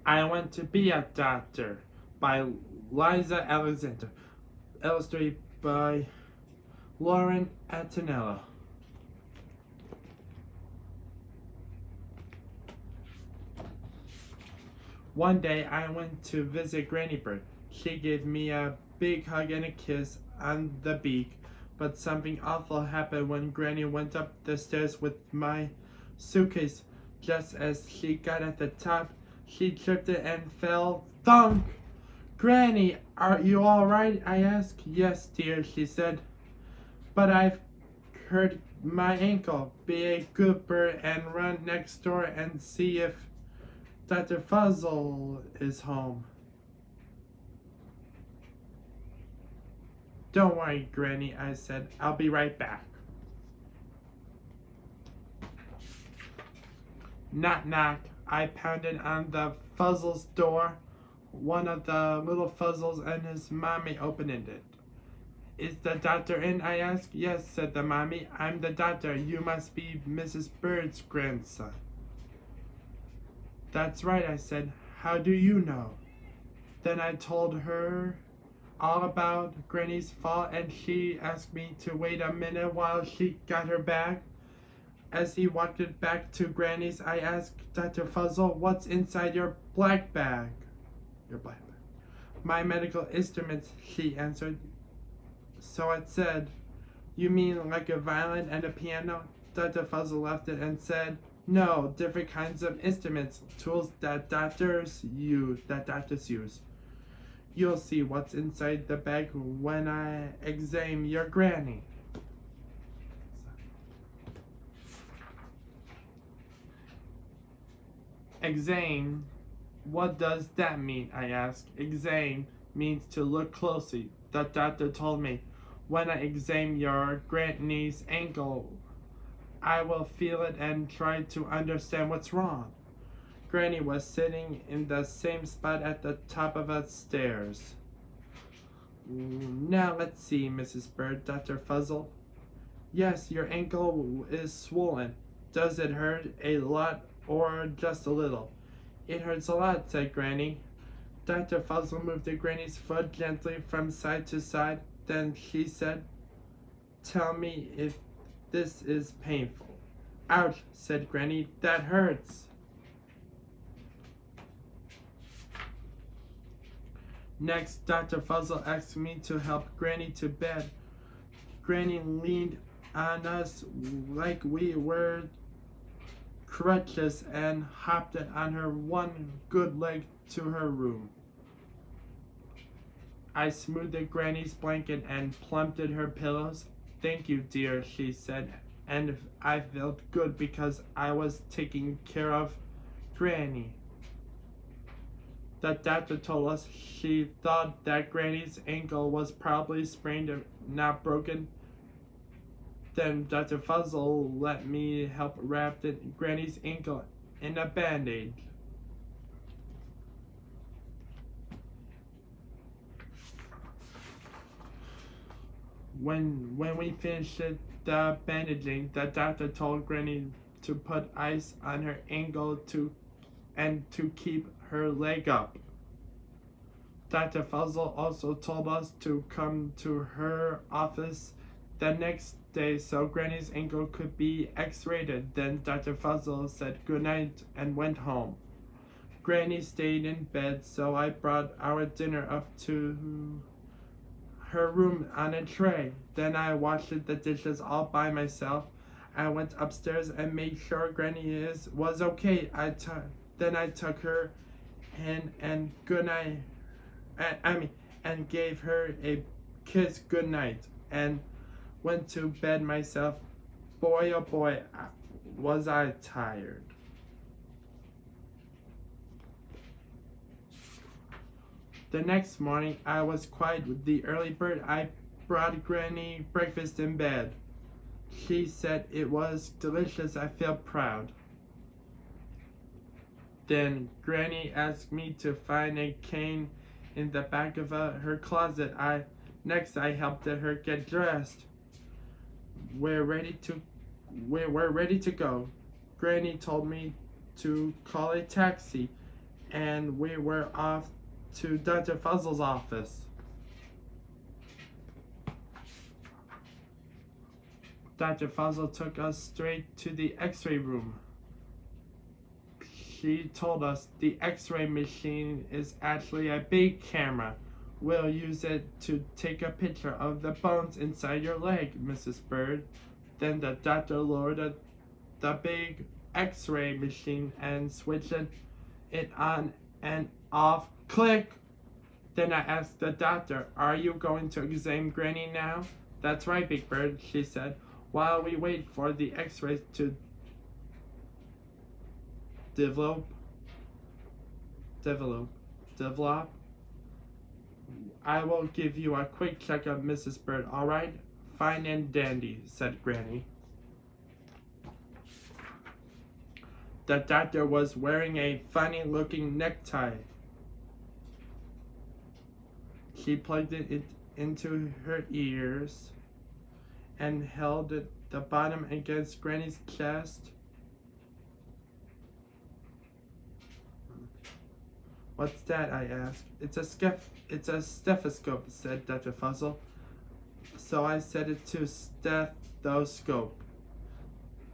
I Want to Be a Doctor by Liza Alexander, illustrated by Lauren Antonello. One day I went to visit Granny Bird. She gave me a big hug and a kiss on the beak, but something awful happened when Granny went up the stairs with my suitcase. Just as she got at the top, she tripped it and fell thunk. Granny, are you all right? I asked. Yes, dear, she said. But I've hurt my ankle. Be a good bird and run next door and see if Dr. Fuzzle is home. Don't worry, Granny, I said. I'll be right back. Knock, knock. I pounded on the Fuzzle's door. One of the little Fuzzles and his mommy opened it. Is the doctor in? I asked. Yes, said the mommy. I'm the doctor. You must be Mrs. Bird's grandson. That's right, I said. How do you know? Then I told her all about Granny's fall, and she asked me to wait a minute while she got her bag. As he walked it back to Granny's, I asked Dr. Fuzzle, what's inside your black bag? Your black bag. My medical instruments, she answered. So it said, you mean like a violin and a piano? Dr. Fuzzle laughed and said, no, different kinds of instruments, tools that doctors use. You'll see what's inside the bag when I examine your granny. Examine? What does that mean? I asked. Examine means to look closely. The doctor told me. When I examine your granny's ankle, I will feel it and try to understand what's wrong. Granny was sitting in the same spot at the top of the stairs. Now let's see, Mrs. Bird, Dr. Fuzzle. Yes, your ankle is swollen. Does it hurt a lot or just a little? It hurts a lot, said Granny. Dr. Fuzzle moved the Granny's foot gently from side to side. Then she said, tell me if this is painful. Ouch, said Granny. That hurts. Next, Dr. Fuzzle asked me to help Granny to bed. Granny leaned on us like we were crutches and hopped on her one good leg to her room. I smoothed Granny's blanket and plumped her pillows. Thank you, dear, she said, and I felt good because I was taking care of Granny. The doctor told us she thought that Granny's ankle was probably sprained, not broken. Then Dr. Fuzzle let me help wrap Granny's ankle in a band-aid. When we finished the bandaging, the doctor told Granny to put ice on her ankle and to keep her leg up. Dr. Fuzzle also told us to come to her office the next day so Granny's ankle could be x-rayed. Then Dr. Fuzzle said goodnight and went home. Granny stayed in bed, so I brought our dinner up to her room on a tray. Then I washed the dishes all by myself. I went upstairs and made sure Granny was okay. Then I took her and gave her a kiss goodnight and went to bed myself. Boy, oh boy, was I tired. The next morning, I was quite the early bird. I brought Granny breakfast in bed. She said it was delicious. I felt proud. Then Granny asked me to find a cane in the back of her closet. Next I helped her get dressed. We're ready to go. Granny told me to call a taxi. and we were off to Dr. Fuzzle's office. Dr. Fuzzle took us straight to the X-ray room. She told us the X-ray machine is actually a big camera. We'll use it to take a picture of the bones inside your leg, Mrs. Bird. Then the doctor lowered the big X-ray machine and switched it on and off. Click! Then I asked the doctor, "Are you going to examine Granny now?" "That's right, Big Bird," she said. "While we wait for the X-rays to develop, I will give you a quick checkup, Mrs. Bird." "All right, fine and dandy," said Granny. The doctor was wearing a funny-looking necktie. She plugged it into her ears and held the bottom against Granny's chest. "What's that?" I asked. It's a stethoscope," said Dr. Fuzzle. So I set it to stethoscope.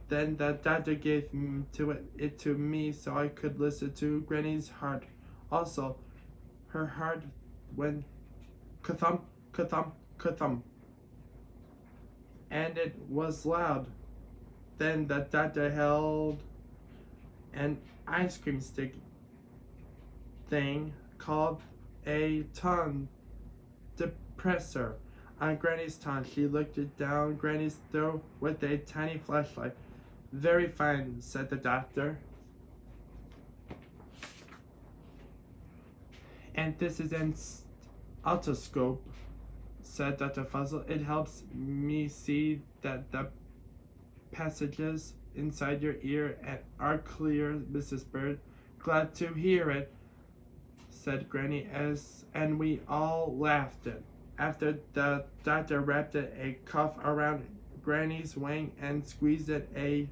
Then the doctor gave it to me so I could listen to Granny's heart. Also, her heart went ka-thump, ka-thump, ka-thump. And it was loud. Then the doctor held an ice cream stick thing called a tongue depressor on Granny's tongue. She looked it down Granny's throat with a tiny flashlight. "Very fine," said the doctor. "And this is an otoscope," said Dr. Fuzzle. "It helps me see that the passages inside your ear are clear, Mrs. Bird." "Glad to hear it," said Granny, and we all laughed. After the doctor wrapped a cuff around Granny's wing and squeezed a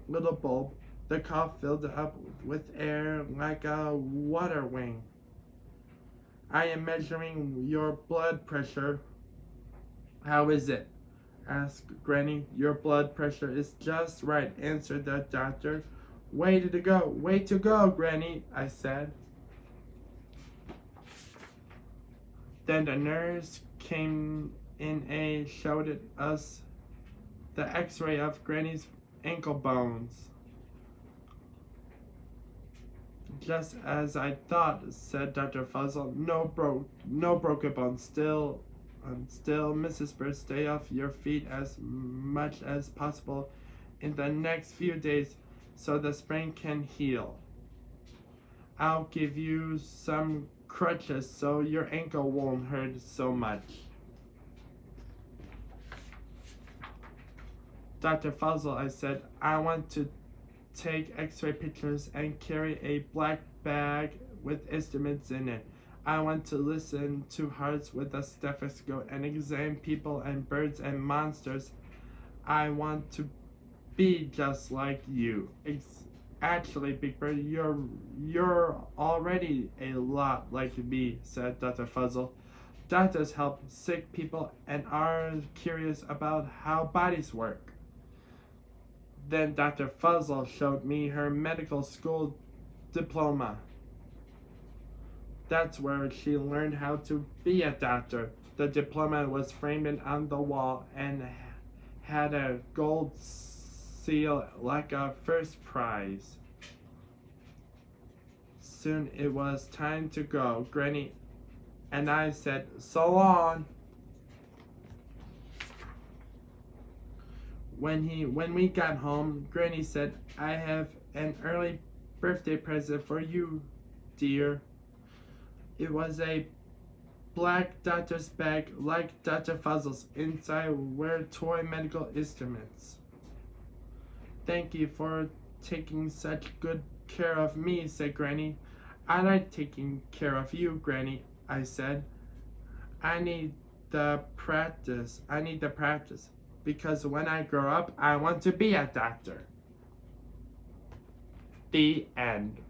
little bulb, the cuff filled up with air like a water wing. "I am measuring your blood pressure." "How is it?" asked Granny. "Your blood pressure is just right," answered the doctor. Way to go, Granny," I said. Then the nurse came in and showed us the X-ray of Granny's ankle bones. "Just as I thought," said Dr. Fuzzle. No broken bones. Still, Mrs. Bird, stay off your feet as much as possible in the next few days so the sprain can heal. I'll give you some crutches so your ankle won't hurt so much." "Dr. Fuzzle," I said, "I want to take X-ray pictures and carry a black bag with instruments in it. I want to listen to hearts with a stethoscope and examine people and birds and monsters. I want to be just like you." "Actually, Big Bird, you're already a lot like me," said Dr. Fuzzle. "Doctors help sick people and are curious about how bodies work." Then Dr. Fuzzle showed me her medical school diploma. That's where she learned how to be a doctor. The diploma was framed on the wall and had a gold seal like a first prize. Soon it was time to go. Granny and I said, "So long." When we got home, Granny said, "I have an early birthday present for you, dear." It was a black doctor's bag like Dr. Fuzzle's. Inside were toy medical instruments. "Thank you for taking such good care of me," said Granny. "I like taking care of you, Granny," I said. I need the practice, because when I grow up, I want to be a doctor." The end.